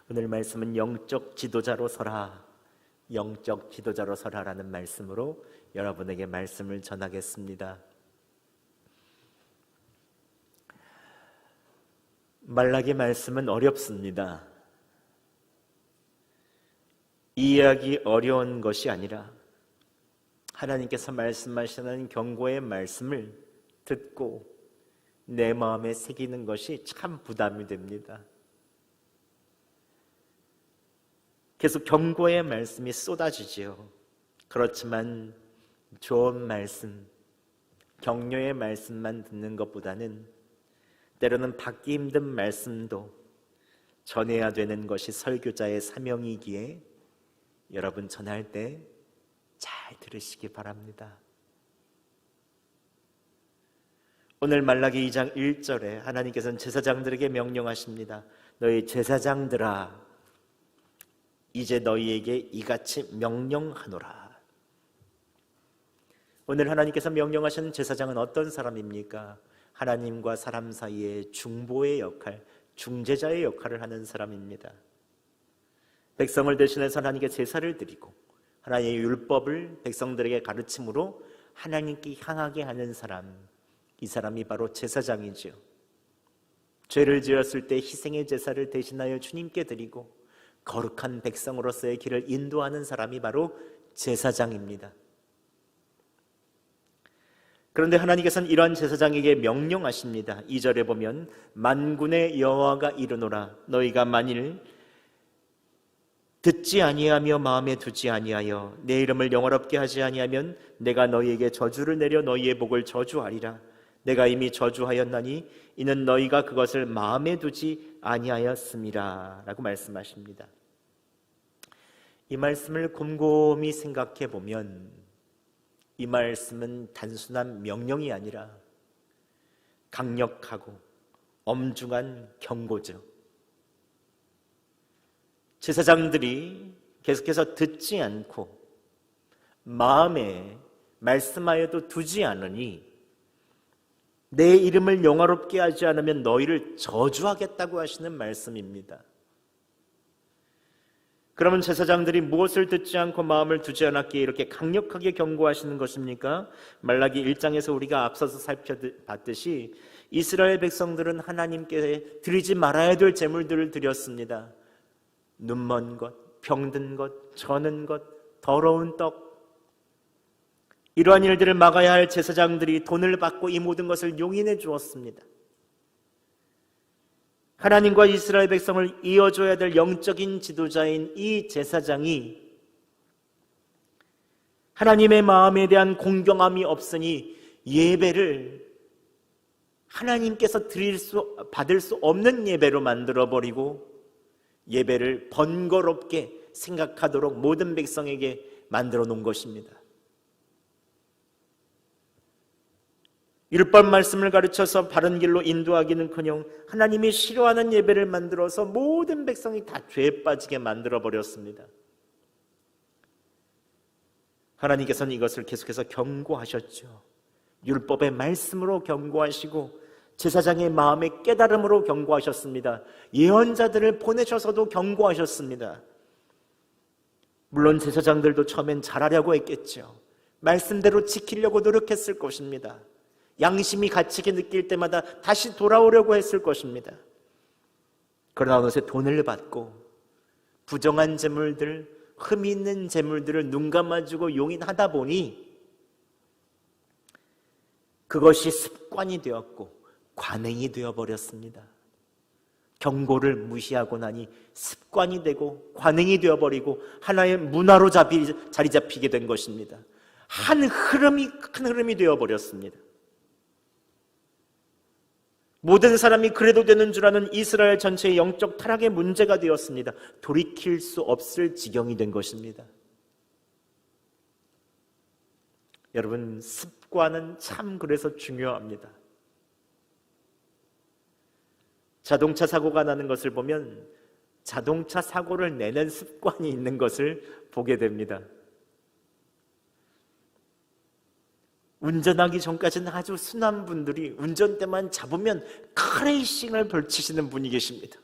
오늘 말씀은 영적 지도자로 서라, 영적 지도자로 서라라는 말씀으로 여러분에게 말씀을 전하겠습니다. 말라기 말씀은 어렵습니다. 이해하기 어려운 것이 아니라 하나님께서 말씀하시는 경고의 말씀을 듣고 내 마음에 새기는 것이 참 부담이 됩니다. 계속 경고의 말씀이 쏟아지지요. 그렇지만 좋은 말씀, 격려의 말씀만 듣는 것보다는 때로는 받기 힘든 말씀도 전해야 되는 것이 설교자의 사명이기에 여러분 전할 때 잘 들으시기 바랍니다. 오늘 말라기 2장 1절에 하나님께서는 제사장들에게 명령하십니다. 너희 제사장들아, 이제 너희에게 이같이 명령하노라. 오늘 하나님께서 명령하시는 제사장은 어떤 사람입니까? 하나님과 사람 사이의 중보의 역할, 중재자의 역할을 하는 사람입니다. 백성을 대신해서 하나님께 제사를 드리고 하나님의 율법을 백성들에게 가르침으로 하나님께 향하게 하는 사람, 이 사람이 바로 제사장이죠. 죄를 지었을 때 희생의 제사를 대신하여 주님께 드리고 거룩한 백성으로서의 길을 인도하는 사람이 바로 제사장입니다. 그런데 하나님께서는 이러한 제사장에게 명령하십니다. 2절에 보면 만군의 여호와가 이르노라, 너희가 만일 듣지 아니하며 마음에 두지 아니하여 내 이름을 영화롭게 하지 아니하면 내가 너희에게 저주를 내려 너희의 복을 저주하리라. 내가 이미 저주하였나니 이는 너희가 그것을 마음에 두지 아니하였음이라 라고 말씀하십니다. 이 말씀을 곰곰이 생각해 보면 이 말씀은 단순한 명령이 아니라 강력하고 엄중한 경고죠. 제사장들이 계속해서 듣지 않고 마음에 말씀하여도 두지 않으니 내 이름을 영화롭게 하지 않으면 너희를 저주하겠다고 하시는 말씀입니다. 그러면 제사장들이 무엇을 듣지 않고 마음을 두지 않았기에 이렇게 강력하게 경고하시는 것입니까? 말라기 1장에서 우리가 앞서서 살펴봤듯이 이스라엘 백성들은 하나님께 드리지 말아야 될 제물들을 드렸습니다. 눈먼 것, 병든 것, 저는 것, 더러운 떡, 이러한 일들을 막아야 할 제사장들이 돈을 받고 이 모든 것을 용인해 주었습니다. 하나님과 이스라엘 백성을 이어줘야 될 영적인 지도자인 이 제사장이 하나님의 마음에 대한 공경함이 없으니 예배를 하나님께서 받을 수 없는 예배로 만들어버리고 예배를 번거롭게 생각하도록 모든 백성에게 만들어 놓은 것입니다. 율법 말씀을 가르쳐서 바른 길로 인도하기는커녕 하나님이 싫어하는 예배를 만들어서 모든 백성이 다 죄에 빠지게 만들어버렸습니다. 하나님께서는 이것을 계속해서 경고하셨죠. 율법의 말씀으로 경고하시고 제사장의 마음의 깨달음으로 경고하셨습니다. 예언자들을 보내셔서도 경고하셨습니다. 물론 제사장들도 처음엔 잘하려고 했겠죠. 말씀대로 지키려고 노력했을 것입니다. 양심이 갇히게 느낄 때마다 다시 돌아오려고 했을 것입니다. 그러나 어느새 돈을 받고 부정한 재물들, 흠이 있는 재물들을 눈 감아주고 용인하다 보니 그것이 습관이 되었고 관행이 되어버렸습니다. 경고를 무시하고 나니 습관이 되고 관행이 되어버리고 하나의 문화로 자리 잡히게 된 것입니다. 한 흐름이 되어버렸습니다. 모든 사람이 그래도 되는 줄 아는 이스라엘 전체의 영적 타락의 문제가 되었습니다. 돌이킬 수 없을 지경이 된 것입니다. 여러분, 습관은 참 그래서 중요합니다. 자동차 사고가 나는 것을 보면 자동차 사고를 내는 습관이 있는 것을 보게 됩니다. 운전하기 전까지는 아주 순한 분들이 운전대만 잡으면 크레이싱을 벌치시는 분이 계십니다.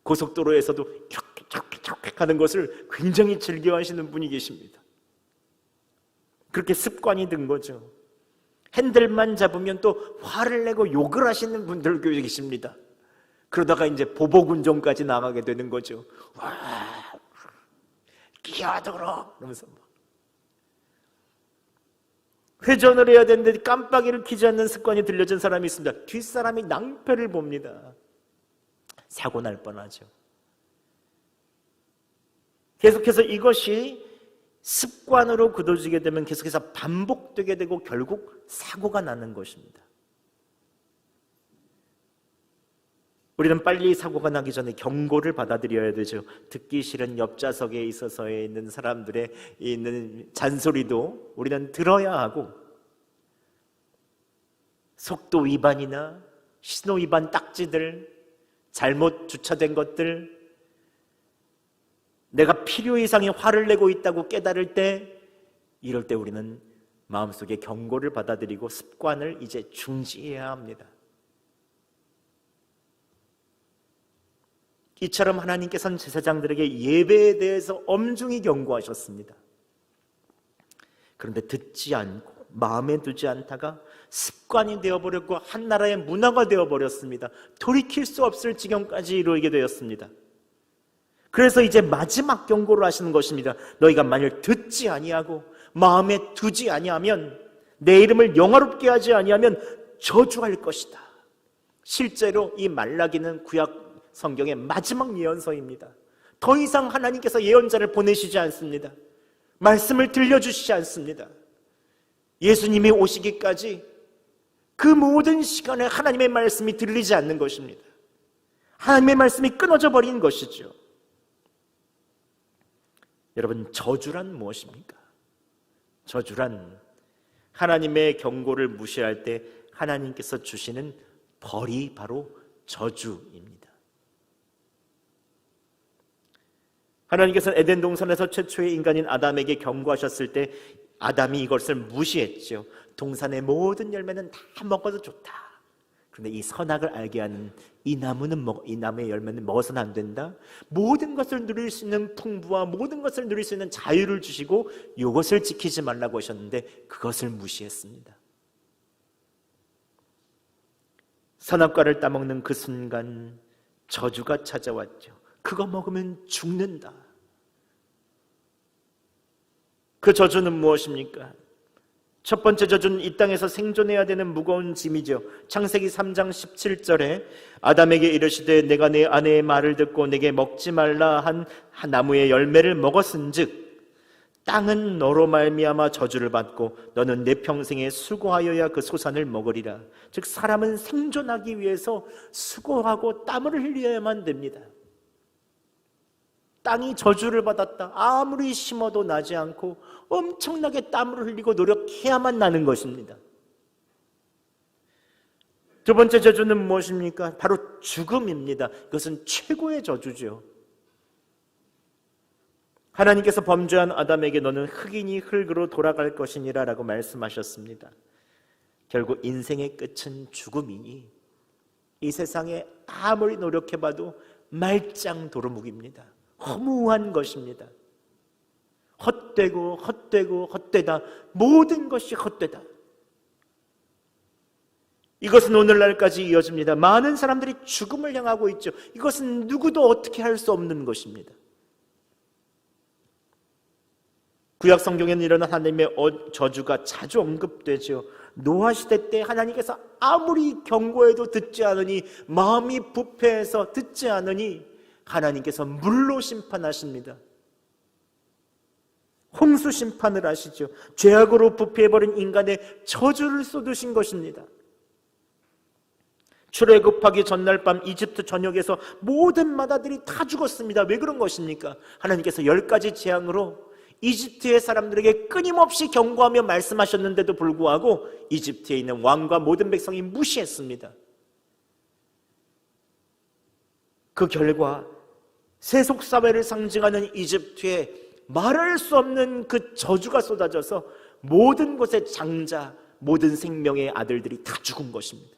고속도로에서도 이렇게 하는 것을 굉장히 즐겨하시는 분이 계십니다. 그렇게 습관이 든 거죠. 핸들만 잡으면 또 화를 내고 욕을 하시는 분들도 계십니다. 그러다가 이제 보복운전까지 나가게 되는 거죠. 와, 끼어들어! 이러면서 회전을 해야 되는데 깜빡이를 켜지 않는 습관이 들려진 사람이 있습니다. 뒷사람이 낭패를 봅니다. 사고 날 뻔하죠. 계속해서 이것이 습관으로 굳어지게 되면 계속해서 반복되게 되고 결국 사고가 나는 것입니다. 우리는 빨리 사고가 나기 전에 경고를 받아들여야 되죠. 듣기 싫은 옆좌석에 있어서에 있는 사람들의 있는 잔소리도 우리는 들어야 하고, 속도 위반이나 신호 위반 딱지들, 잘못 주차된 것들, 내가 필요 이상의 화를 내고 있다고 깨달을 때, 이럴 때 우리는 마음속에 경고를 받아들이고 습관을 이제 중지해야 합니다. 이처럼 하나님께서는 제사장들에게 예배에 대해서 엄중히 경고하셨습니다. 그런데 듣지 않고 마음에 두지 않다가 습관이 되어버렸고 한 나라의 문화가 되어버렸습니다. 돌이킬 수 없을 지경까지 이르게 되었습니다. 그래서 이제 마지막 경고를 하시는 것입니다. 너희가 만일 듣지 아니하고 마음에 두지 아니하면, 내 이름을 영화롭게 하지 아니하면 저주할 것이다. 실제로 이 말라기는 구약 성경의 마지막 예언서입니다. 더 이상 하나님께서 예언자를 보내시지 않습니다. 말씀을 들려주시지 않습니다. 예수님이 오시기까지 그 모든 시간에 하나님의 말씀이 들리지 않는 것입니다. 하나님의 말씀이 끊어져 버린 것이죠. 여러분, 저주란 무엇입니까? 저주란 하나님의 경고를 무시할 때 하나님께서 주시는 벌이 바로 저주입니다. 하나님께서는 에덴 동산에서 최초의 인간인 아담에게 경고하셨을 때 아담이 이것을 무시했죠. 동산의 모든 열매는 다 먹어도 좋다. 그런데 이 선악을 알게 하는 이 나무의 열매는 먹어서는 안 된다. 모든 것을 누릴 수 있는 풍부와 모든 것을 누릴 수 있는 자유를 주시고 이것을 지키지 말라고 하셨는데 그것을 무시했습니다. 선악과를 따먹는 그 순간 저주가 찾아왔죠. 그거 먹으면 죽는다. 그 저주는 무엇입니까? 첫 번째 저주는 이 땅에서 생존해야 되는 무거운 짐이죠. 창세기 3장 17절에 아담에게 이르시되 내가 내 아내의 말을 듣고 내게 먹지 말라 한 나무의 열매를 먹었은즉 땅은 너로 말미암아 저주를 받고 너는 내 평생에 수고하여야 그 소산을 먹으리라. 즉 사람은 생존하기 위해서 수고하고 땀을 흘려야만 됩니다. 땅이 저주를 받았다. 아무리 심어도 나지 않고 엄청나게 땀을 흘리고 노력해야만 나는 것입니다. 두 번째 저주는 무엇입니까? 바로 죽음입니다. 그것은 최고의 저주죠. 하나님께서 범죄한 아담에게 너는 흙이니 흙으로 돌아갈 것이니라 라고 말씀하셨습니다. 결국 인생의 끝은 죽음이니 이 세상에 아무리 노력해봐도 말짱 도루묵입니다. 허무한 것입니다. 헛되고 헛되고 헛되다. 모든 것이 헛되다. 이것은 오늘날까지 이어집니다. 많은 사람들이 죽음을 향하고 있죠. 이것은 누구도 어떻게 할 수 없는 것입니다. 구약 성경에는 이런 하나님의 저주가 자주 언급되죠. 노아 시대 때 하나님께서 아무리 경고해도 듣지 않으니, 마음이 부패해서 듣지 않으니 하나님께서 물로 심판하십니다. 홍수 심판을 하시죠. 죄악으로 부패해버린 인간의 저주를 쏟으신 것입니다. 출애굽하기 전날 밤 이집트 전역에서 모든 마다들이 다 죽었습니다. 왜 그런 것입니까? 하나님께서 10가지 재앙으로 이집트의 사람들에게 끊임없이 경고하며 말씀하셨는데도 불구하고 이집트에 있는 왕과 모든 백성이 무시했습니다. 그 결과 세속사회를 상징하는 이집트에 말할 수 없는 그 저주가 쏟아져서 모든 곳의 장자, 모든 생명의 아들들이 다 죽은 것입니다.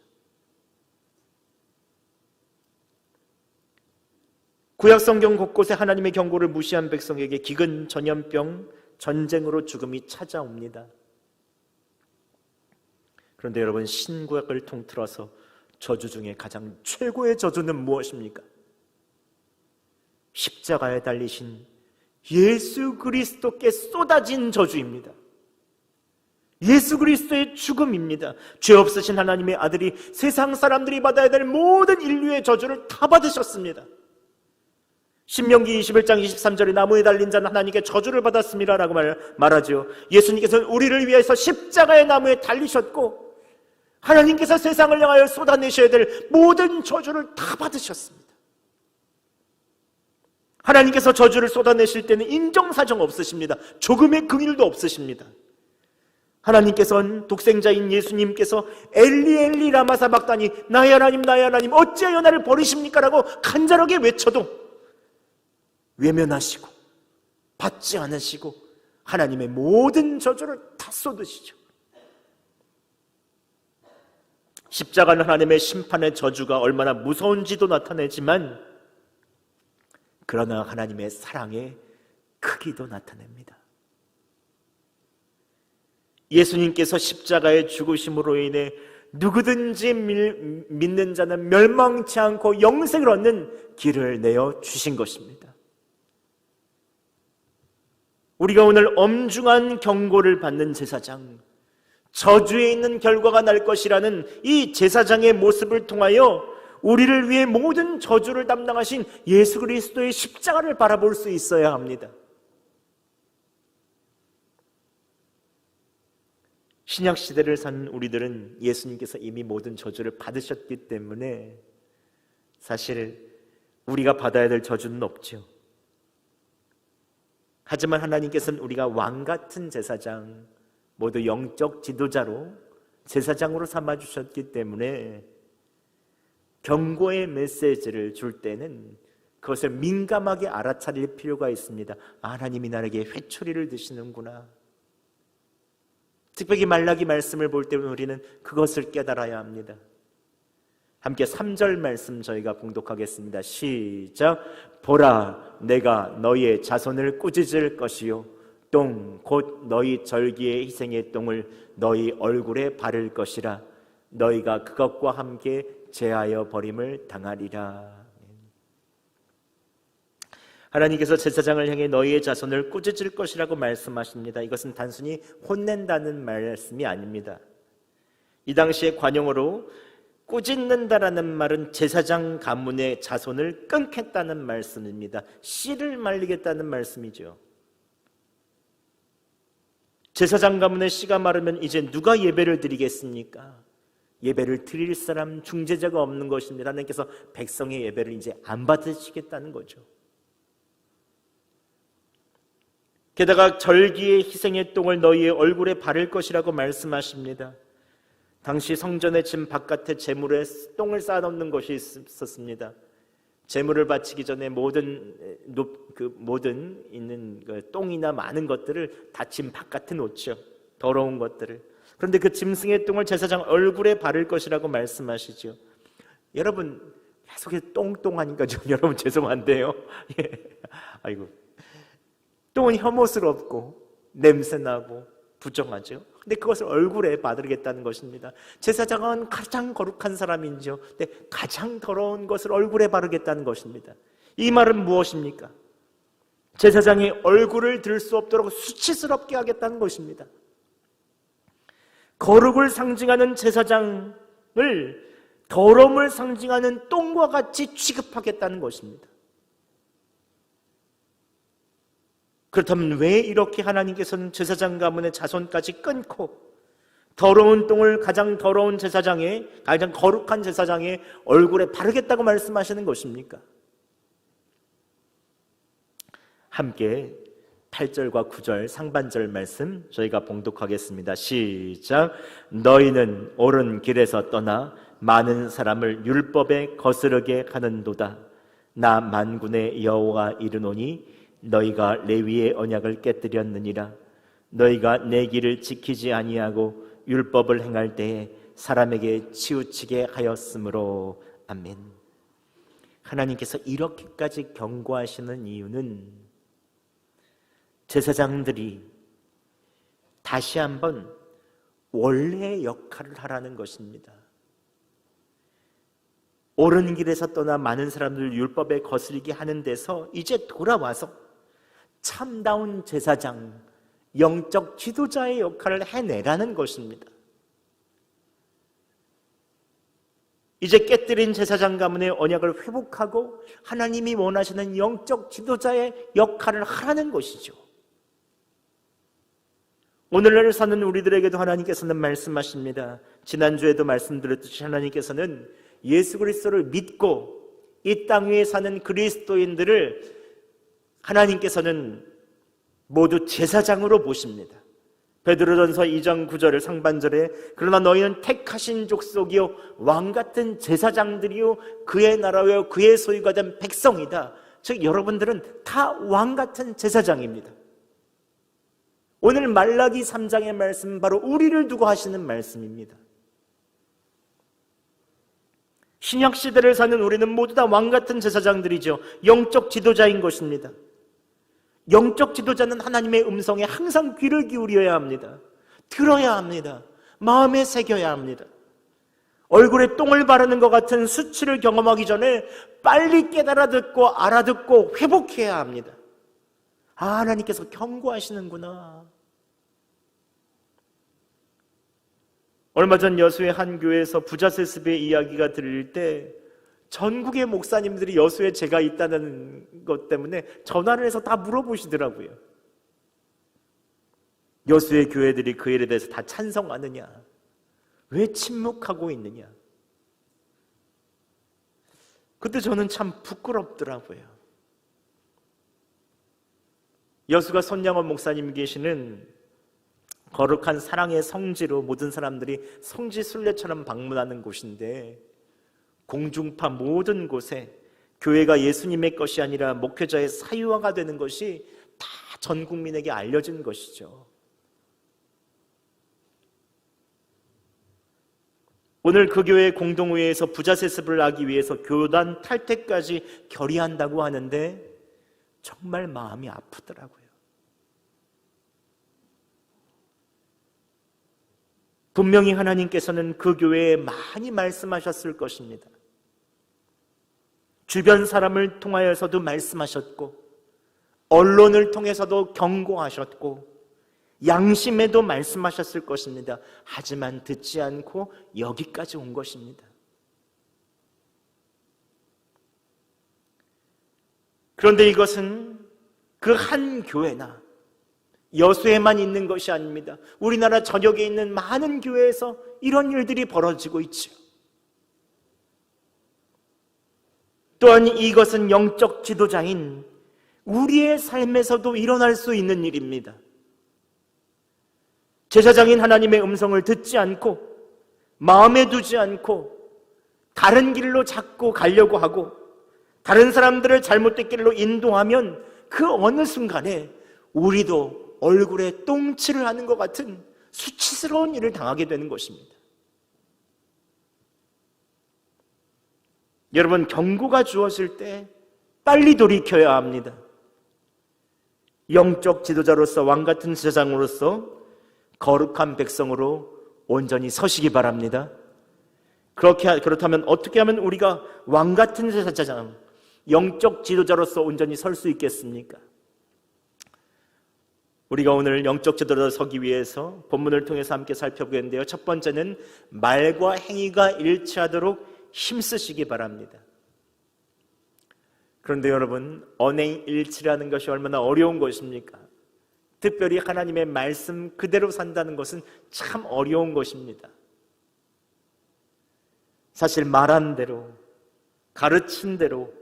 구약 성경 곳곳에 하나님의 경고를 무시한 백성에게 기근, 전염병, 전쟁으로 죽음이 찾아옵니다. 그런데 여러분, 신구약을 통틀어서 저주 중에 가장 최고의 저주는 무엇입니까? 십자가에 달리신 예수 그리스도께 쏟아진 저주입니다. 예수 그리스도의 죽음입니다. 죄 없으신 하나님의 아들이 세상 사람들이 받아야 될 모든 인류의 저주를 다 받으셨습니다. 신명기 21장 23절에 나무에 달린 자는 하나님께 저주를 받았습니다 라고 말하죠. 예수님께서는 우리를 위해서 십자가의 나무에 달리셨고 하나님께서 세상을 향하여 쏟아내셔야 될 모든 저주를 다 받으셨습니다. 하나님께서 저주를 쏟아내실 때는 인정사정 없으십니다. 조금의 긍휼도 없으십니다. 하나님께서는 독생자인 예수님께서 엘리 엘리 라마 사박다니 나의 하나님 나의 하나님 어찌하여 나를 버리십니까? 라고 간절하게 외쳐도 외면하시고 받지 않으시고 하나님의 모든 저주를 다 쏟으시죠. 십자가는 하나님의 심판의 저주가 얼마나 무서운지도 나타내지만 그러나 하나님의 사랑의 크기도 나타냅니다. 예수님께서 십자가의 죽으심으로 인해 누구든지 믿는 자는 멸망치 않고 영생을 얻는 길을 내어 주신 것입니다. 우리가 오늘 엄중한 경고를 받는 제사장, 저주에 있는 결과가 날 것이라는 이 제사장의 모습을 통하여 우리를 위해 모든 저주를 담당하신 예수 그리스도의 십자가를 바라볼 수 있어야 합니다. 신약 시대를 산 우리들은 예수님께서 이미 모든 저주를 받으셨기 때문에 사실 우리가 받아야 될 저주는 없죠. 하지만 하나님께서는 우리가 왕같은 제사장, 모두 영적 지도자로 제사장으로 삼아주셨기 때문에 경고의 메시지를 줄 때는 그것을 민감하게 알아차릴 필요가 있습니다. 하나님이 나에게 회초리를 드시는구나. 특별히 말라기 말씀을 볼 때 우리는 그것을 깨달아야 합니다. 함께 3절 말씀 저희가 봉독하겠습니다. 시작. 보라, 내가 너희의 자손을 꾸짖을 것이요 똥 곧 너희 절기의 희생의 똥을 너희 얼굴에 바를 것이라. 너희가 그것과 함께 제하여 버림을 당하리라. 하나님께서 제사장을 향해 너희의 자손을 꾸짖을 것이라고 말씀하십니다. 이것은 단순히 혼낸다는 말씀이 아닙니다. 이 당시의 관용어로 꾸짖는다라는 말은 제사장 가문의 자손을 끊겠다는 말씀입니다. 씨를 말리겠다는 말씀이죠. 제사장 가문의 씨가 마르면 이제 누가 예배를 드리겠습니까? 예배를 드릴 사람, 중재자가 없는 것입니다. 하나님께서 백성의 예배를 이제 안 받으시겠다는 거죠. 게다가 절기의 희생의 똥을 너희의 얼굴에 바를 것이라고 말씀하십니다. 당시 성전의 진 바깥에 제물에 똥을 쌓아놓는 것이 있었습니다. 제물을 바치기 전에 모든 있는 똥이나 많은 것들을 다 진 바깥에 놓죠. 더러운 것들을. 그런데 그 짐승의 똥을 제사장 얼굴에 바를 것이라고 말씀하시죠. 여러분 계속해서 똥똥하니까 좀 여러분 죄송한데요. 예. 아이고. 똥은 혐오스럽고 냄새나고 부정하죠. 근데 그것을 얼굴에 바르겠다는 것입니다. 제사장은 가장 거룩한 사람이죠. 근데 가장 더러운 것을 얼굴에 바르겠다는 것입니다. 이 말은 무엇입니까? 제사장이 얼굴을 들 수 없도록 수치스럽게 하겠다는 것입니다. 거룩을 상징하는 제사장을 더러움을 상징하는 똥과 같이 취급하겠다는 것입니다. 그렇다면 왜 이렇게 하나님께서는 제사장 가문의 자손까지 끊고 더러운 똥을 가장 더러운 제사장의, 가장 거룩한 제사장의 얼굴에 바르겠다고 말씀하시는 것입니까? 함께 8절과 9절 상반절 말씀 저희가 봉독하겠습니다. 시작. 너희는 옳은 길에서 떠나 많은 사람을 율법에 거스르게 하는도다. 나 만군의 여호와가 이르노니 너희가 레위의 언약을 깨뜨렸느니라. 너희가 내 길을 지키지 아니하고 율법을 행할 때에 사람에게 치우치게 하였으므로. 아멘. 하나님께서 이렇게까지 경고하시는 이유는 제사장들이 다시 한번 원래의 역할을 하라는 것입니다. 옳은 길에서 떠나 많은 사람들 율법에 거스르게 하는 데서 이제 돌아와서 참다운 제사장, 영적 지도자의 역할을 해내라는 것입니다. 이제 깨뜨린 제사장 가문의 언약을 회복하고 하나님이 원하시는 영적 지도자의 역할을 하라는 것이죠. 오늘날 사는 우리들에게도 하나님께서는 말씀하십니다. 지난주에도 말씀드렸듯이 하나님께서는 예수 그리스도를 믿고 이 땅 위에 사는 그리스도인들을 하나님께서는 모두 제사장으로 보십니다. 베드로전서 2장 9절의 상반절에 그러나 너희는 택하신 족속이요 왕같은 제사장들이요 그의 나라요 그의 소유가 된 백성이다. 즉 여러분들은 다 왕같은 제사장입니다. 오늘 말라기 3장의 말씀은 바로 우리를 두고 하시는 말씀입니다. 신약시대를 사는 우리는 모두 다 왕같은 제사장들이죠. 영적 지도자인 것입니다. 영적 지도자는 하나님의 음성에 항상 귀를 기울여야 합니다. 들어야 합니다. 마음에 새겨야 합니다. 얼굴에 똥을 바르는 것 같은 수치를 경험하기 전에 빨리 깨달아 듣고 알아듣고 회복해야 합니다. 하나님께서 경고하시는구나. 얼마 전 여수의 한 교회에서 부자 세습의 이야기가 들릴 때 전국의 목사님들이 여수에 제가 있다는 것 때문에 전화를 해서 다 물어보시더라고요. 여수의 교회들이 그 일에 대해서 다 찬성하느냐? 왜 침묵하고 있느냐? 그때 저는 참 부끄럽더라고요. 여수가 손양원 목사님 계시는 거룩한 사랑의 성지로 모든 사람들이 성지 순례처럼 방문하는 곳인데 공중파 모든 곳에 교회가 예수님의 것이 아니라 목회자의 사유화가 되는 것이 다 전 국민에게 알려진 것이죠. 오늘 그 교회 공동회에서 부자 세습을 하기 위해서 교단 탈퇴까지 결의한다고 하는데 정말 마음이 아프더라고요. 분명히 하나님께서는 그 교회에 많이 말씀하셨을 것입니다. 주변 사람을 통하여서도 말씀하셨고 언론을 통해서도 경고하셨고 양심에도 말씀하셨을 것입니다. 하지만 듣지 않고 여기까지 온 것입니다. 그런데 이것은 그 한 교회나 여수에만 있는 것이 아닙니다. 우리나라 전역에 있는 많은 교회에서 이런 일들이 벌어지고 있죠. 또한 이것은 영적 지도자인 우리의 삶에서도 일어날 수 있는 일입니다. 제사장인 하나님의 음성을 듣지 않고 마음에 두지 않고 다른 길로 자꾸 가려고 하고 다른 사람들을 잘못된 길로 인도하면 그 어느 순간에 우리도 얼굴에 똥칠을 하는 것 같은 수치스러운 일을 당하게 되는 것입니다. 여러분, 경고가 주어질 때 빨리 돌이켜야 합니다. 영적 지도자로서 왕같은 제사장으로서 거룩한 백성으로 온전히 서시기 바랍니다. 그렇다면 어떻게 하면 우리가 왕같은 제사장, 영적 지도자로서 온전히 설 수 있겠습니까? 우리가 오늘 영적 지도자로 서기 위해서 본문을 통해서 함께 살펴보겠는데요. 첫 번째는 말과 행위가 일치하도록 힘쓰시기 바랍니다. 그런데 여러분, 언행일치라는 것이 얼마나 어려운 것입니까? 특별히 하나님의 말씀 그대로 산다는 것은 참 어려운 것입니다. 사실 말한 대로, 가르친 대로,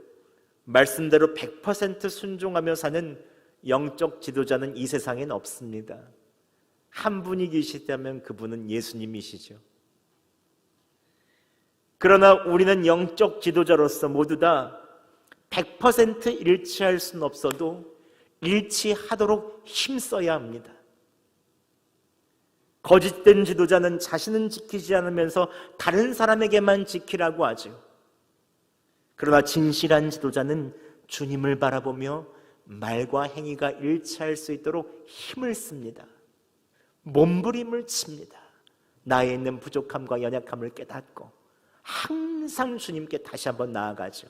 말씀대로 100% 순종하며 사는 영적 지도자는 이 세상엔 없습니다. 한 분이 계시다면 그분은 예수님이시죠. 그러나 우리는 영적 지도자로서 모두 다 100% 일치할 수는 없어도 일치하도록 힘써야 합니다. 거짓된 지도자는 자신은 지키지 않으면서 다른 사람에게만 지키라고 하죠. 그러나 진실한 지도자는 주님을 바라보며 말과 행위가 일치할 수 있도록 힘을 씁니다. 몸부림을 칩니다. 나에 있는 부족함과 연약함을 깨닫고 항상 주님께 다시 한번 나아가죠.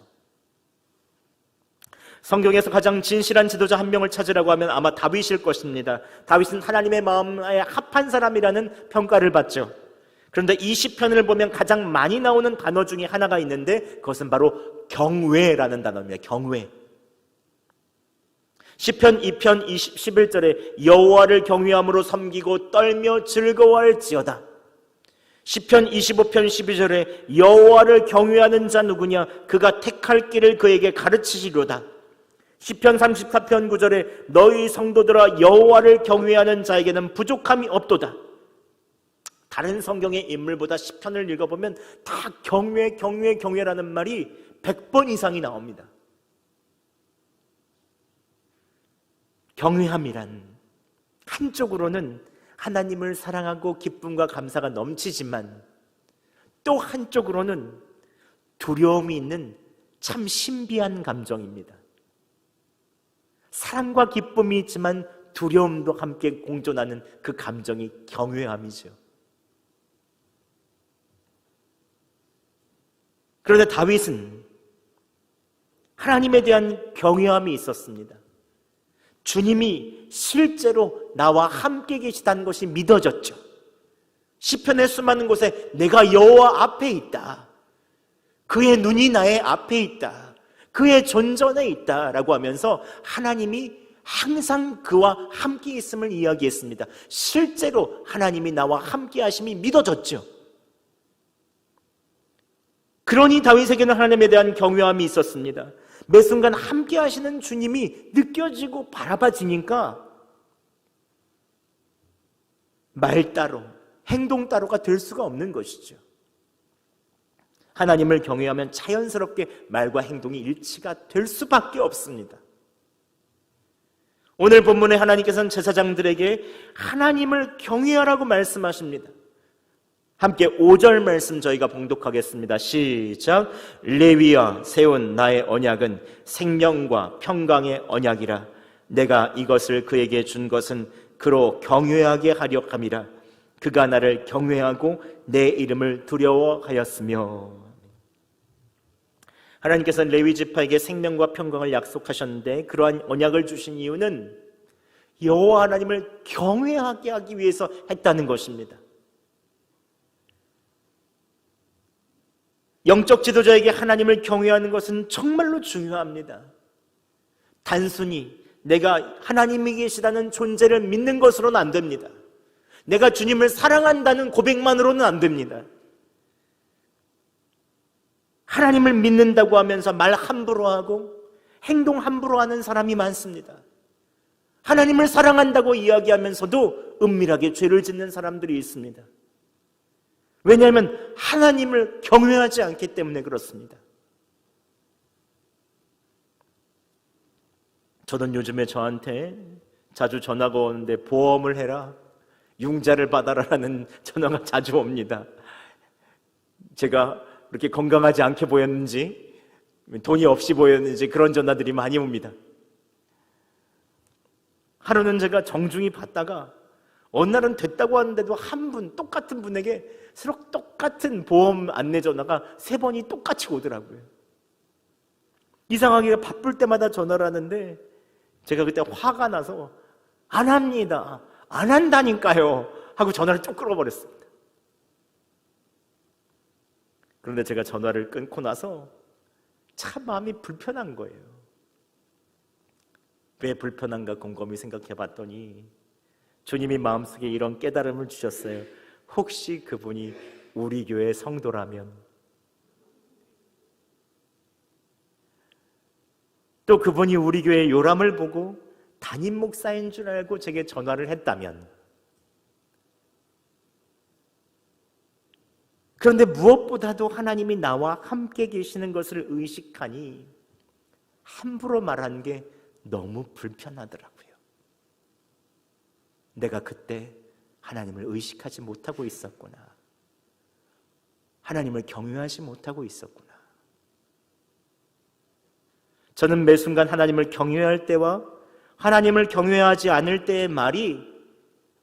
성경에서 가장 진실한 지도자 한 명을 찾으라고 하면 아마 다윗일 것입니다. 다윗은 하나님의 마음에 합한 사람이라는 평가를 받죠. 그런데 이 시편을 보면 가장 많이 나오는 단어 중에 하나가 있는데 그것은 바로 경외라는 단어입니다. 경외. 시편 2편 11절에 여호와를 경외함으로 섬기고 떨며 즐거워할지어다. 시편 25편 12절에 여호와를 경외하는 자 누구냐? 그가 택할 길을 그에게 가르치시리로다. 시편 34편 9절에 너희 성도들아 여호와를 경외하는 자에게는 부족함이 없도다. 다른 성경의 인물보다 시편을 읽어보면 다 경외, 경외, 경외라는 말이 100번 이상이 나옵니다. 경외함이란 한쪽으로는 하나님을 사랑하고 기쁨과 감사가 넘치지만 또 한쪽으로는 두려움이 있는 참 신비한 감정입니다. 사랑과 기쁨이 있지만 두려움도 함께 공존하는 그 감정이 경외함이죠. 그런데 다윗은 하나님에 대한 경외함이 있었습니다. 주님이 실제로 나와 함께 계시다는 것이 믿어졌죠. 시편의 수많은 곳에 내가 여호와 앞에 있다, 그의 눈이 나의 앞에 있다, 그의 존전에 있다라고 하면서 하나님이 항상 그와 함께 있음을 이야기했습니다. 실제로 하나님이 나와 함께 하심이 믿어졌죠. 그러니 다윗에게는 하나님에 대한 경외함이 있었습니다. 매 순간 함께 하시는 주님이 느껴지고 바라봐지니까 말 따로 행동 따로가 될 수가 없는 것이죠. 하나님을 경외하면 자연스럽게 말과 행동이 일치가 될 수밖에 없습니다. 오늘 본문에 하나님께서는 제사장들에게 하나님을 경외하라고 말씀하십니다. 함께 5절 말씀 저희가 봉독하겠습니다. 시작. 레위야 세운 나의 언약은 생명과 평강의 언약이라. 내가 이것을 그에게 준 것은 그로 경외하게 하려 함이라. 그가 나를 경외하고 내 이름을 두려워하였으며. 하나님께서는 레위 지파에게 생명과 평강을 약속하셨는데 그러한 언약을 주신 이유는 여호와 하나님을 경외하게 하기 위해서 했다는 것입니다. 영적 지도자에게 하나님을 경외하는 것은 정말로 중요합니다. 단순히 내가 하나님이 계시다는 존재를 믿는 것으로는 안 됩니다. 내가 주님을 사랑한다는 고백만으로는 안 됩니다. 하나님을 믿는다고 하면서 말 함부로 하고 행동 함부로 하는 사람이 많습니다. 하나님을 사랑한다고 이야기하면서도 은밀하게 죄를 짓는 사람들이 있습니다. 왜냐하면 하나님을 경외하지 않기 때문에 그렇습니다. 저는 요즘에 저한테 자주 전화가 오는데 보험을 해라, 융자를 받아라라는 전화가 자주 옵니다. 제가 그렇게 건강하지 않게 보였는지 돈이 없이 보였는지 그런 전화들이 많이 옵니다. 하루는 제가 정중히 받다가 어느 날은 됐다고 하는데도 한 분, 똑같은 분에게 똑같은 보험 안내 전화가 3번이 똑같이 오더라고요. 이상하게 바쁠 때마다 전화를 하는데 제가 그때 화가 나서 안 합니다, 안 한다니까요 하고 전화를 쭉 끊어버렸습니다. 그런데 제가 전화를 끊고 나서 참 마음이 불편한 거예요. 왜 불편한가 곰곰이 생각해 봤더니 주님이 마음속에 이런 깨달음을 주셨어요. 혹시 그분이 우리 교회 성도라면, 또 그분이 우리 교회 요람을 보고 담임 목사인 줄 알고 제게 전화를 했다면, 그런데 무엇보다도 하나님이 나와 함께 계시는 것을 의식하니 함부로 말한 게 너무 불편하더라고요. 내가 그때 하나님을 의식하지 못하고 있었구나. 하나님을 경외하지 못하고 있었구나. 저는 매 순간 하나님을 경외할 때와 하나님을 경외하지 않을 때의 말이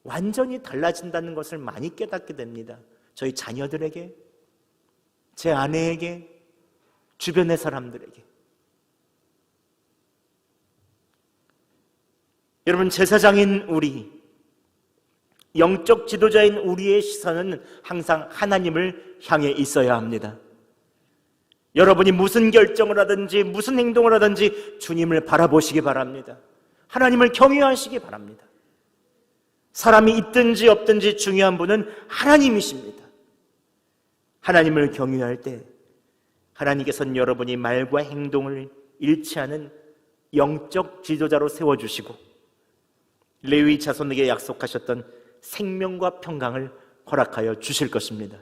완전히 달라진다는 것을 많이 깨닫게 됩니다. 저희 자녀들에게, 제 아내에게, 주변의 사람들에게. 여러분, 제사장인 우리, 영적 지도자인 우리의 시선은 항상 하나님을 향해 있어야 합니다. 여러분이 무슨 결정을 하든지 무슨 행동을 하든지 주님을 바라보시기 바랍니다. 하나님을 경외하시기 바랍니다. 사람이 있든지 없든지 중요한 분은 하나님이십니다. 하나님을 경외할 때 하나님께서는 여러분이 말과 행동을 일치하는 영적 지도자로 세워주시고 레위 자손에게 약속하셨던 생명과 평강을 허락하여 주실 것입니다.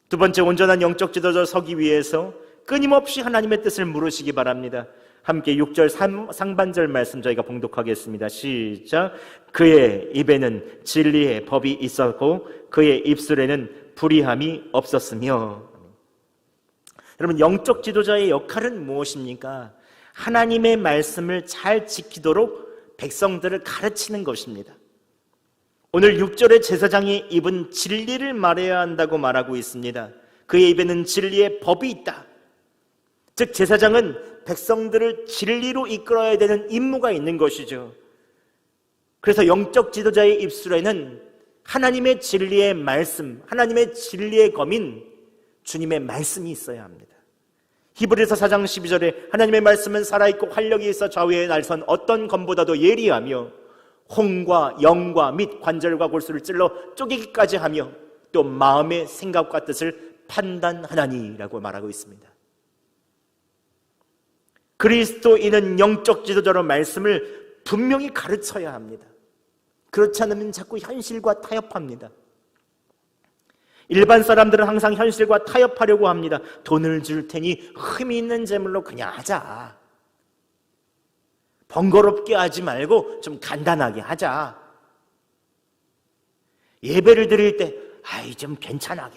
두 번째, 온전한 영적 지도자로 서기 위해서 끊임없이 하나님의 뜻을 물으시기 바랍니다. 함께 6절 상반절 말씀 저희가 봉독하겠습니다. 시작. 그의 입에는 진리의 법이 있었고 그의 입술에는 불의함이 없었으며. 여러분, 영적 지도자의 역할은 무엇입니까? 하나님의 말씀을 잘 지키도록 백성들을 가르치는 것입니다. 오늘 6절의 제사장이 입은 진리를 말해야 한다고 말하고 있습니다. 그의 입에는 진리의 법이 있다. 즉 제사장은 백성들을 진리로 이끌어야 되는 임무가 있는 것이죠. 그래서 영적 지도자의 입술에는 하나님의 진리의 말씀, 하나님의 진리의 검인 주님의 말씀이 있어야 합니다. 히브리서 4장 12절에 하나님의 말씀은 살아있고 활력이 있어 좌우에 날선 어떤 검보다도 예리하며 혼과 영과 및 관절과 골수를 찔러 쪼개기까지 하며 또 마음의 생각과 뜻을 판단하나니라고 말하고 있습니다. 그리스도인은 영적 지도자로 말씀을 분명히 가르쳐야 합니다. 그렇지 않으면 자꾸 현실과 타협합니다. 일반 사람들은 항상 현실과 타협하려고 합니다. 돈을 줄 테니 흠이 있는 재물로 그냥 하자. 번거롭게 하지 말고 좀 간단하게 하자. 예배를 드릴 때 아이 좀 괜찮아.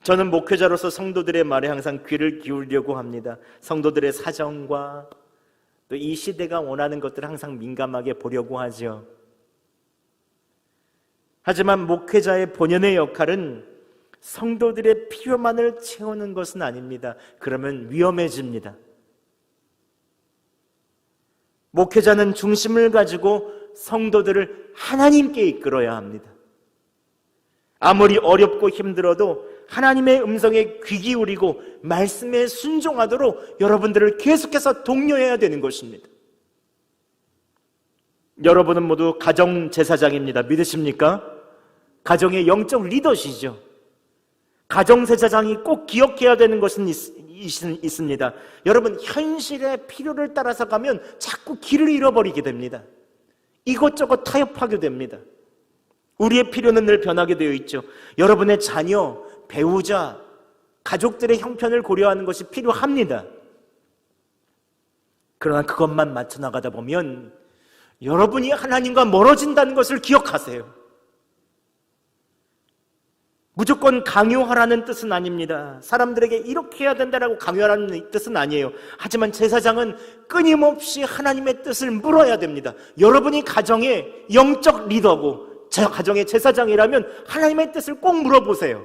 저는 목회자로서 성도들의 말에 항상 귀를 기울이려고 합니다. 성도들의 사정과 또 이 시대가 원하는 것들을 항상 민감하게 보려고 하죠. 하지만 목회자의 본연의 역할은 성도들의 필요만을 채우는 것은 아닙니다. 그러면 위험해집니다. 목회자는 중심을 가지고 성도들을 하나님께 이끌어야 합니다. 아무리 어렵고 힘들어도 하나님의 음성에 귀 기울이고 말씀에 순종하도록 여러분들을 계속해서 독려해야 되는 것입니다. 여러분은 모두 가정제사장입니다. 믿으십니까? 가정의 영적 리더시죠. 가정제사장이 꼭 기억해야 되는 것은 있습니다. 여러분, 현실의 필요를 따라서 가면 자꾸 길을 잃어버리게 됩니다. 이것저것 타협하게 됩니다. 우리의 필요는 늘 변하게 되어 있죠. 여러분의 자녀, 배우자, 가족들의 형편을 고려하는 것이 필요합니다. 그러나 그것만 맞춰 나가다 보면 여러분이 하나님과 멀어진다는 것을 기억하세요. 무조건 강요하라는 뜻은 아닙니다. 사람들에게 이렇게 해야 된다라고 강요하라는 뜻은 아니에요. 하지만 제사장은 끊임없이 하나님의 뜻을 물어야 됩니다. 여러분이 가정의 영적 리더고 가정의 제사장이라면 하나님의 뜻을 꼭 물어보세요.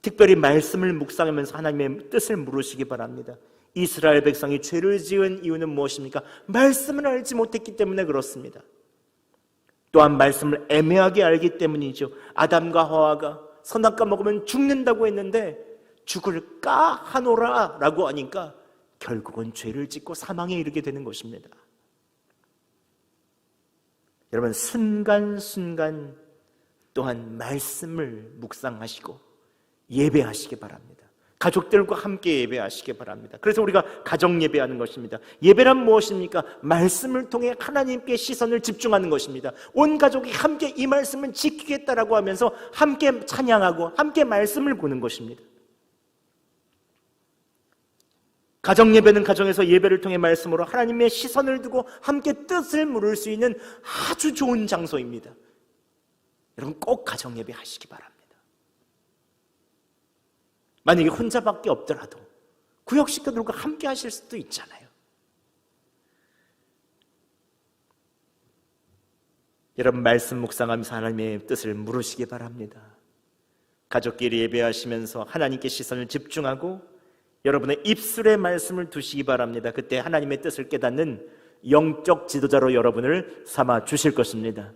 특별히 말씀을 묵상하면서 하나님의 뜻을 물으시기 바랍니다. 이스라엘 백성이 죄를 지은 이유는 무엇입니까? 말씀을 알지 못했기 때문에 그렇습니다. 또한 말씀을 애매하게 알기 때문이죠. 아담과 하와가 선악과 먹으면 죽는다고 했는데 죽을까 하노라 라고 하니까 결국은 죄를 짓고 사망에 이르게 되는 것입니다. 여러분, 순간순간 또한 말씀을 묵상하시고 예배하시기 바랍니다. 가족들과 함께 예배하시기 바랍니다. 그래서 우리가 가정 예배하는 것입니다. 예배란 무엇입니까? 말씀을 통해 하나님께 시선을 집중하는 것입니다. 온 가족이 함께 이 말씀을 지키겠다라고 하면서 함께 찬양하고 함께 말씀을 보는 것입니다. 가정 예배는 가정에서 예배를 통해 말씀으로 하나님의 시선을 두고 함께 뜻을 물을 수 있는 아주 좋은 장소입니다. 여러분, 꼭 가정 예배 하시기 바랍니다. 만약에 혼자밖에 없더라도 구역식구들과 함께 하실 수도 있잖아요. 여러분, 말씀 묵상하면서 하나님의 뜻을 물으시기 바랍니다. 가족끼리 예배하시면서 하나님께 시선을 집중하고 여러분의 입술에 말씀을 두시기 바랍니다. 그때 하나님의 뜻을 깨닫는 영적 지도자로 여러분을 삼아 주실 것입니다.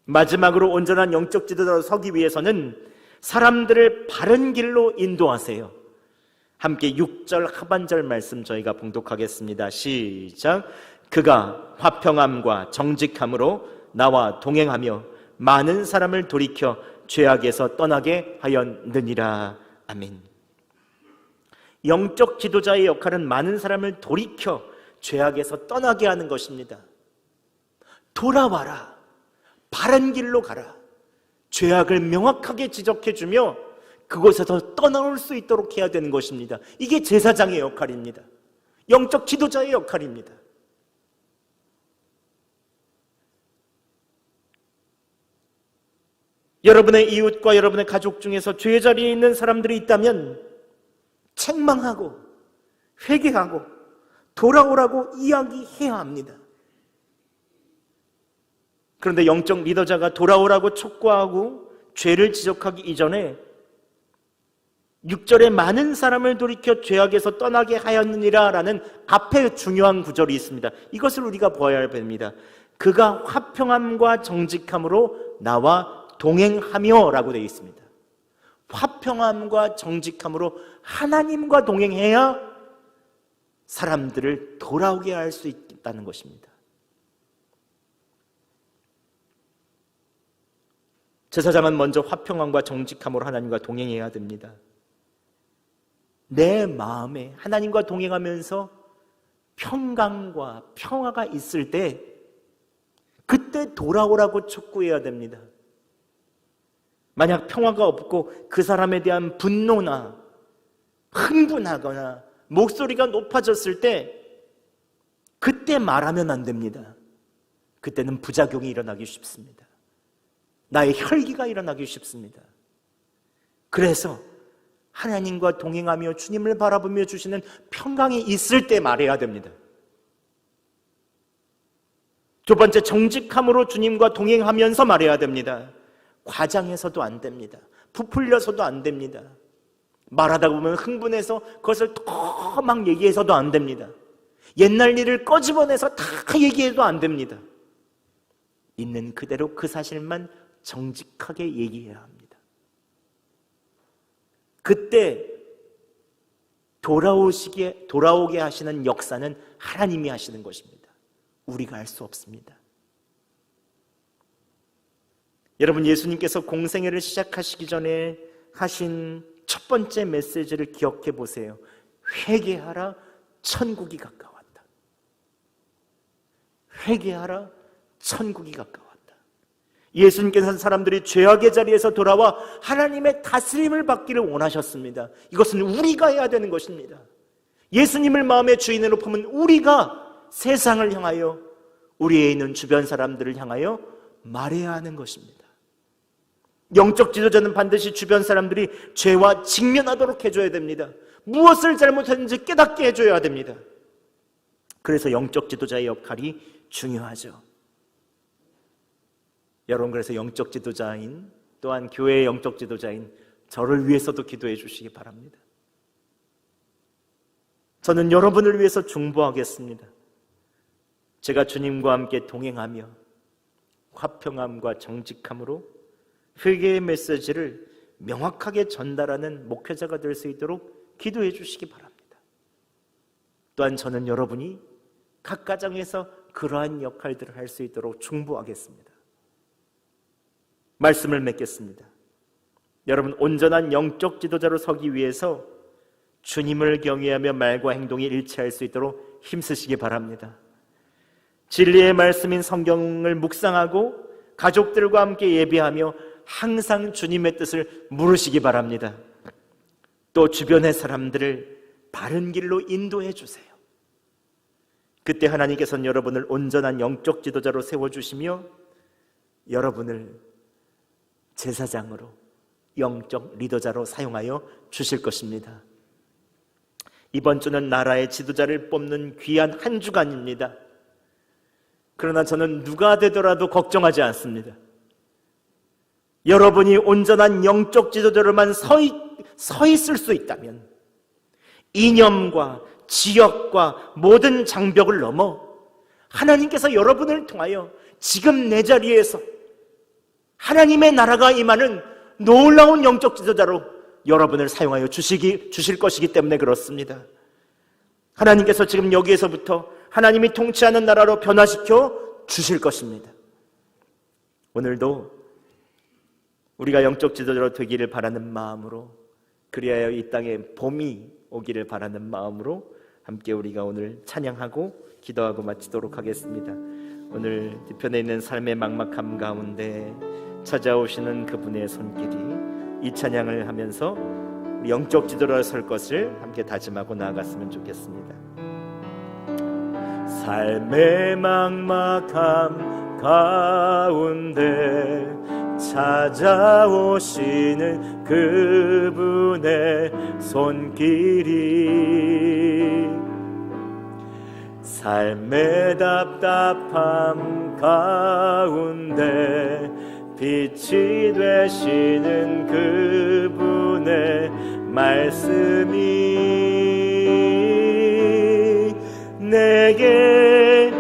마지막으로 온전한 영적 지도자로 서기 위해서는 사람들을 바른 길로 인도하세요. 함께 6절 하반절 말씀 저희가 봉독하겠습니다. 시작. 그가 화평함과 정직함으로 나와 동행하며 많은 사람을 돌이켜 죄악에서 떠나게 하였느니라. 아멘. 영적 지도자의 역할은 많은 사람을 돌이켜 죄악에서 떠나게 하는 것입니다. 돌아와라, 바른 길로 가라, 죄악을 명확하게 지적해주며 그곳에서 떠나올 수 있도록 해야 되는 것입니다. 이게 제사장의 역할입니다. 영적 지도자의 역할입니다. 여러분의 이웃과 여러분의 가족 중에서 죄 자리에 있는 사람들이 있다면 책망하고 회개하고 돌아오라고 이야기해야 합니다. 그런데 영적 리더자가 돌아오라고 촉구하고 죄를 지적하기 이전에 6절에 많은 사람을 돌이켜 죄악에서 떠나게 하였느니라 라는 앞에 중요한 구절이 있습니다. 이것을 우리가 보아야 합니다. 그가 화평함과 정직함으로 나와 동행하며 라고 되어 있습니다. 화평함과 정직함으로 하나님과 동행해야 사람들을 돌아오게 할 수 있다는 것입니다. 제사장은 먼저 화평함과 정직함으로 하나님과 동행해야 됩니다. 내 마음에 하나님과 동행하면서 평강과 평화가 있을 때 그때 돌아오라고 촉구해야 됩니다. 만약 평화가 없고 그 사람에 대한 분노나 흥분하거나 목소리가 높아졌을 때 그때 말하면 안 됩니다. 그때는 부작용이 일어나기 쉽습니다. 나의 혈기가 일어나기 쉽습니다. 그래서 하나님과 동행하며 주님을 바라보며 주시는 평강이 있을 때 말해야 됩니다. 두 번째, 정직함으로 주님과 동행하면서 말해야 됩니다. 과장해서도 안 됩니다. 부풀려서도 안 됩니다. 말하다 보면 흥분해서 그것을 더 막 얘기해서도 안 됩니다. 옛날 일을 꺼집어내서 다 얘기해도 안 됩니다. 있는 그대로 그 사실만 정직하게 얘기해야 합니다. 그때 돌아오게 하시는 역사는 하나님이 하시는 것입니다. 우리가 할 수 없습니다. 여러분, 예수님께서 공생애를 시작하시기 전에 하신 첫 번째 메시지를 기억해 보세요. 회개하라, 천국이 가까웠다. 회개하라, 천국이 가까웠다. 예수님께서는 사람들이 죄악의 자리에서 돌아와 하나님의 다스림을 받기를 원하셨습니다. 이것은 우리가 해야 되는 것입니다. 예수님을 마음의 주인으로 품은 우리가 세상을 향하여, 우리에 있는 주변 사람들을 향하여 말해야 하는 것입니다. 영적 지도자는 반드시 주변 사람들이 죄와 직면하도록 해줘야 됩니다. 무엇을 잘못했는지 깨닫게 해줘야 됩니다. 그래서 영적 지도자의 역할이 중요하죠. 여러분, 그래서 영적 지도자인, 또한 교회의 영적 지도자인 저를 위해서도 기도해 주시기 바랍니다. 저는 여러분을 위해서 중보하겠습니다. 제가 주님과 함께 동행하며 화평함과 정직함으로 회개의 메시지를 명확하게 전달하는 목회자가 될 수 있도록 기도해 주시기 바랍니다. 또한 저는 여러분이 각 가정에서 그러한 역할들을 할 수 있도록 중보하겠습니다. 말씀을 맺겠습니다. 여러분, 온전한 영적 지도자로 서기 위해서 주님을 경외하며 말과 행동이 일치할 수 있도록 힘쓰시기 바랍니다. 진리의 말씀인 성경을 묵상하고 가족들과 함께 예배하며 항상 주님의 뜻을 물으시기 바랍니다. 또 주변의 사람들을 바른 길로 인도해 주세요. 그때 하나님께서는 여러분을 온전한 영적 지도자로 세워주시며 여러분을 제사장으로, 영적 리더자로 사용하여 주실 것입니다. 이번 주는 나라의 지도자를 뽑는 귀한 한 주간입니다. 그러나 저는 누가 되더라도 걱정하지 않습니다. 여러분이 온전한 영적 지도자로만 서 있을 수 있다면 이념과 지역과 모든 장벽을 넘어 하나님께서 여러분을 통하여 지금 내 자리에서 하나님의 나라가 임하는 놀라운 영적 지도자로 여러분을 사용하여 주실 것이기 때문에 그렇습니다. 하나님께서 지금 여기에서부터 하나님이 통치하는 나라로 변화시켜 주실 것입니다. 오늘도 우리가 영적 지도자로 되기를 바라는 마음으로, 그리하여 이 땅에 봄이 오기를 바라는 마음으로 함께 우리가 오늘 찬양하고 기도하고 마치도록 하겠습니다. 오늘 뒤편에 있는 삶의 막막함 가운데 찾아오시는 그분의 손길이 이 찬양을 하면서 우리 영적 지도자로 설 것을 함께 다짐하고 나아갔으면 좋겠습니다. 삶의 막막함 가운데 찾아오시는 그분의 손길이 삶의 답답함 가운데 빛이 되시는 그분의 말씀이 내게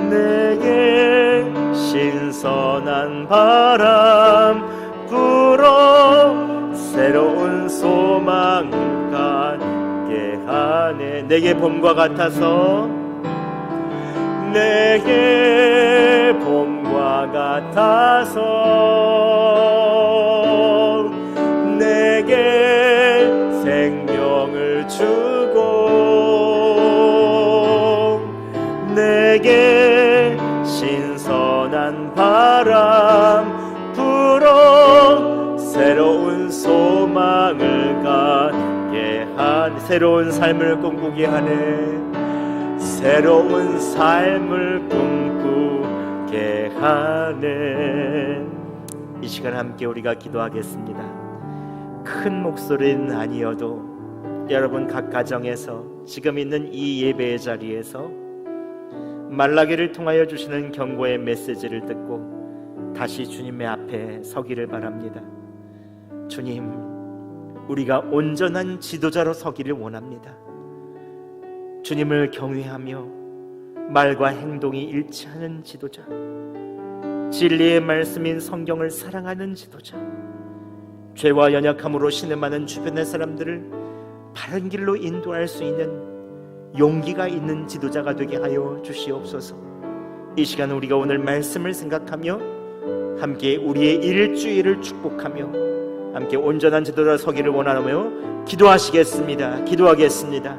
내게 신선한 바람 불어 새로운 소망을 갖게 하네. 내게 봄과 같아서 내게 봄과 같아서 내게 생명을 주고 내게 신선한 바람 불어 새로운 소망을 갖게 하네. 새로운 삶을 꿈꾸게 하네. 새로운 삶을 꿈꾸게 하네. 이 시간 함께 우리가 기도하겠습니다. 큰 목소리는 아니어도 여러분 각 가정에서 지금 있는 이 예배의 자리에서 말라기를 통하여 주시는 경고의 메시지를 듣고 다시 주님의 앞에 서기를 바랍니다. 주님, 우리가 온전한 지도자로 서기를 원합니다. 주님을 경외하며 말과 행동이 일치하는 지도자, 진리의 말씀인 성경을 사랑하는 지도자, 죄와 연약함으로 신음하는 주변의 사람들을 바른 길로 인도할 수 있는 용기가 있는 지도자가 되게 하여 주시옵소서. 이 시간 우리가 오늘 말씀을 생각하며 함께 우리의 일주일을 축복하며 함께 온전한 지도자 서기를 원하며 기도하시겠습니다. 기도하겠습니다.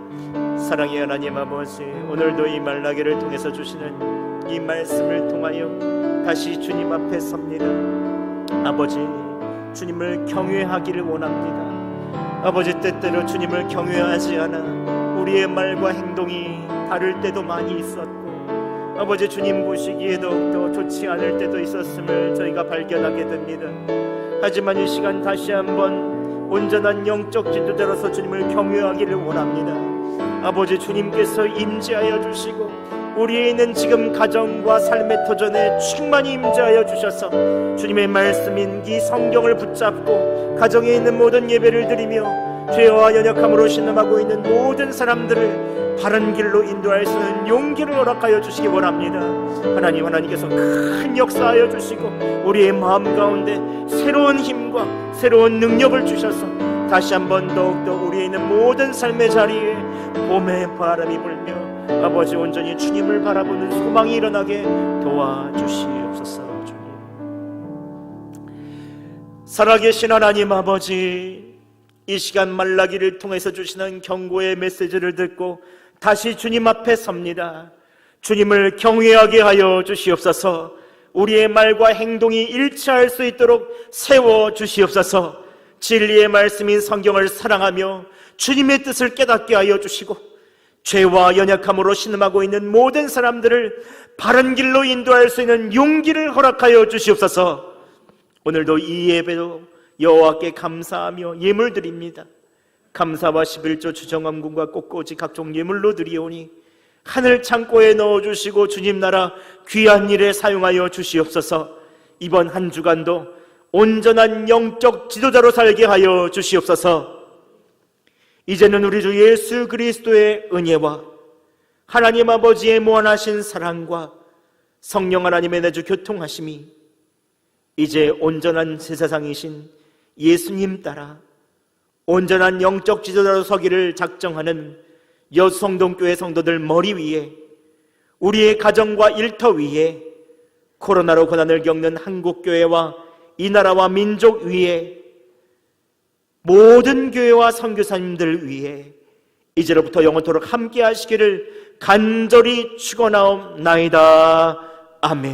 사랑의 하나님 아버지, 오늘도 이 말라기를 통해서 주시는 이 말씀을 통하여 다시 주님 앞에 섭니다. 아버지, 주님을 경외하기를 원합니다. 아버지, 때때로 주님을 경외하지 않아 우리의 말과 행동이 다를 때도 많이 있었고 아버지, 주님 보시기에 더욱더 좋지 않을 때도 있었음을 저희가 발견하게 됩니다. 하지만 이 시간 다시 한번 온전한 영적 지도자로서 주님을 경외하기를 원합니다. 아버지, 주님께서 임재하여 주시고 우리에 있는 지금 가정과 삶의 터전에 충만히 임재하여 주셔서 주님의 말씀인 이 성경을 붙잡고 가정에 있는 모든 예배를 드리며 죄와 연약함으로 신음하고 있는 모든 사람들을 바른 길로 인도할 수 있는 용기를 허락하여 주시기 원합니다. 하나님, 하나님께서 큰 역사하여 주시고 우리의 마음 가운데 새로운 힘과 새로운 능력을 주셔서 다시 한번 더욱더 우리에 있는 모든 삶의 자리에 봄의 바람이 불며 아버지, 온전히 주님을 바라보는 소망이 일어나게 도와주시옵소서. 주님, 살아계신 하나님 아버지, 이 시간 말라기를 통해서 주시는 경고의 메시지를 듣고 다시 주님 앞에 섭니다. 주님을 경외하게 하여 주시옵소서. 우리의 말과 행동이 일치할 수 있도록 세워 주시옵소서. 진리의 말씀인 성경을 사랑하며 주님의 뜻을 깨닫게 하여 주시고 죄와 연약함으로 신음하고 있는 모든 사람들을 바른 길로 인도할 수 있는 용기를 허락하여 주시옵소서. 오늘도 이 예배로 여호와께 감사하며 예물 드립니다. 감사와 11조 주정함군과 꽃꽂이 각종 예물로 드리오니 하늘 창고에 넣어주시고 주님 나라 귀한 일에 사용하여 주시옵소서. 이번 한 주간도 온전한 영적 지도자로 살게 하여 주시옵소서. 이제는 우리 주 예수 그리스도의 은혜와 하나님 아버지의 무한하신 사랑과 성령 하나님의 내주 교통하심이 이제 온전한 제사장이신 예수님 따라 온전한 영적 지도자로 서기를 작정하는 여수성동교회 성도들 머리 위에, 우리의 가정과 일터 위에, 코로나로 고난을 겪는 한국교회와 이 나라와 민족 위에, 모든 교회와 선교사님들 위에 이제로부터 영원토록 함께 하시기를 간절히 축원하옵나이다. 아멘.